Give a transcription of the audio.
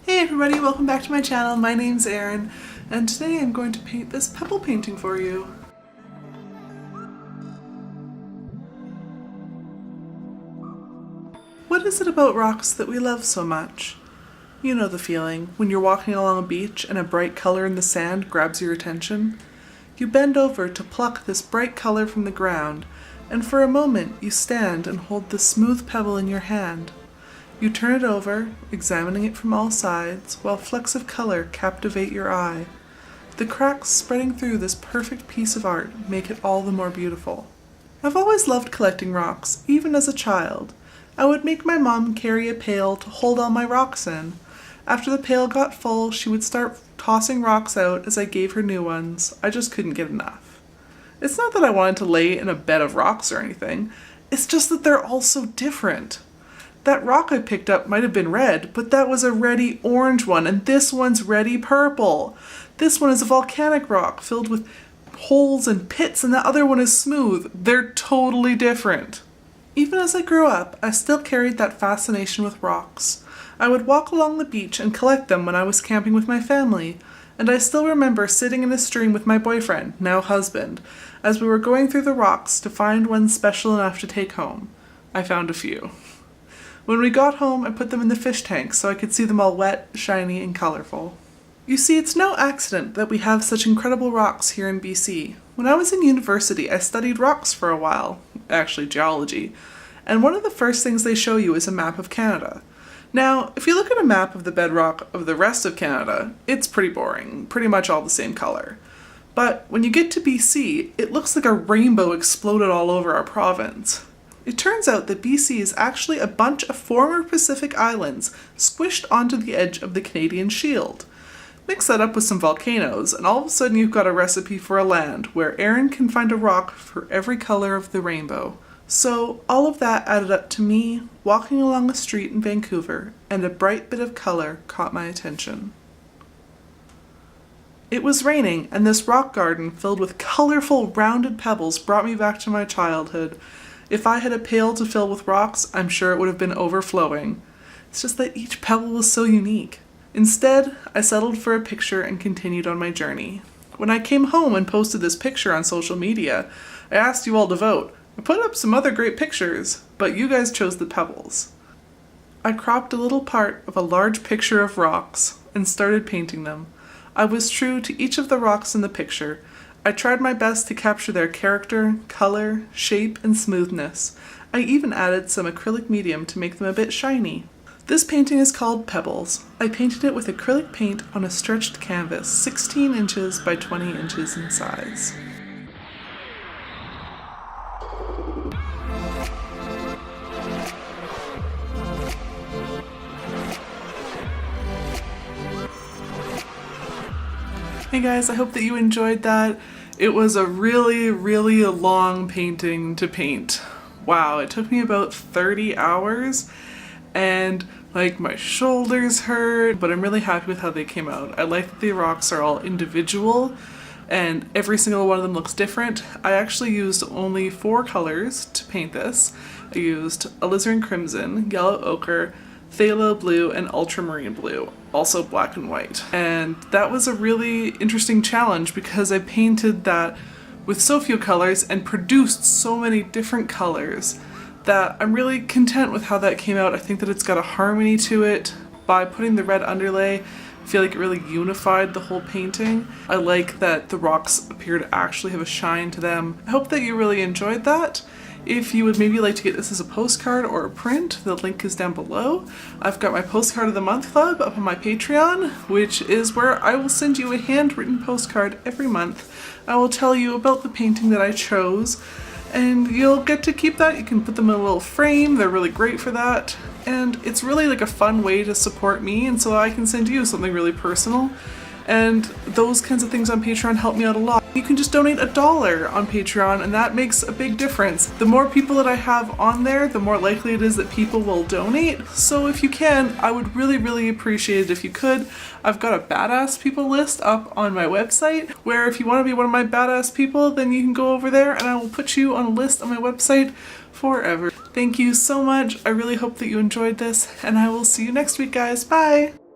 Hey everybody, welcome back to my channel. My name's Erin, and today I'm going to paint this pebble painting for you. What is it about rocks that we love so much? You know the feeling, when you're walking along a beach and a bright color in the sand grabs your attention. You bend over to pluck this bright color from the ground, and for a moment you stand and hold the smooth pebble in your hand. You turn it over, examining it from all sides, while flecks of color captivate your eye. The cracks spreading through this perfect piece of art make it all the more beautiful. I've always loved collecting rocks, even as a child. I would make my mom carry a pail to hold all my rocks in. After the pail got full, she would start tossing rocks out as I gave her new ones. I just couldn't get enough. It's not that I wanted to lay in a bed of rocks or anything, it's just that they're all so different. That rock I picked up might have been red, but that was a reddy orange one, and this one's reddy purple. This one is a volcanic rock filled with holes and pits, and the other one is smooth. They're totally different. Even as I grew up, I still carried that fascination with rocks. I would walk along the beach and collect them when I was camping with my family, and I still remember sitting in a stream with my boyfriend, now husband, as we were going through the rocks to find one special enough to take home. I found a few. When we got home, I put them in the fish tank so I could see them all wet, shiny, and colorful. You see, it's no accident that we have such incredible rocks here in BC. When I was in university, I studied rocks for a while, actually geology, and one of the first things they show you is a map of Canada. Now, if you look at a map of the bedrock of the rest of Canada, it's pretty boring, pretty much all the same color. But when you get to BC, it looks like a rainbow exploded all over our province. It turns out that BC is actually a bunch of former Pacific islands squished onto the edge of the Canadian Shield. Mix that up with some volcanoes, and all of a sudden you've got a recipe for a land where Erin can find a rock for every color of the rainbow. So all of that added up to me walking along a street in Vancouver, and a bright bit of color caught my attention. It was raining, and this rock garden filled with colorful rounded pebbles brought me back to my childhood. If I had a pail to fill with rocks, I'm sure it would have been overflowing. It's just that each pebble was so unique. Instead, I settled for a picture and continued on my journey. When I came home and posted this picture on social media, I asked you all to vote. I put up some other great pictures, but you guys chose the pebbles. I cropped a little part of a large picture of rocks and started painting them. I was true to each of the rocks in the picture. I tried my best to capture their character, color, shape, and smoothness. I even added some acrylic medium to make them a bit shiny. This painting is called Pebbles. I painted it with acrylic paint on a stretched canvas, 16 inches by 20 inches in size. Hey guys, I hope that you enjoyed that. It was a really long painting to paint. Wow, it took me about 30 hours and like my shoulders hurt, but I'm really happy with how they came out. I like that the rocks are all individual and every single one of them looks different. I actually used only 4 colors to paint this. I used alizarin crimson, yellow ochre, phthalo blue, and ultramarine blue, also black and white. And that was a really interesting challenge because I painted that with so few colors and produced so many different colors that I'm really content with how that came out. I think that it's got a harmony to it. By putting the red underlay, I feel like it really unified the whole painting. I like that the rocks appear to actually have a shine to them. I hope that you really enjoyed that. If you would maybe like to get this as a postcard or a print, the link is down below. I've got my Postcard of the Month Club up on my Patreon, which is where I will send you a handwritten postcard every month. I will tell you about the painting that I chose, and you'll get to keep that. You can put them in a little frame. They're really great for that. And it's really like a fun way to support me, and so I can send you something really personal. And those kinds of things on Patreon help me out a lot. You can just donate $1 on Patreon, and that makes a big difference. The more people that I have on there, the more likely it is that people will donate. So if you can, I would really appreciate it if you could. I've got a badass people list up on my website, where if you want to be one of my badass people, then you can go over there and I will put you on a list on my website forever. Thank you so much. I really hope that you enjoyed this, and I will see you next week, guys. Bye!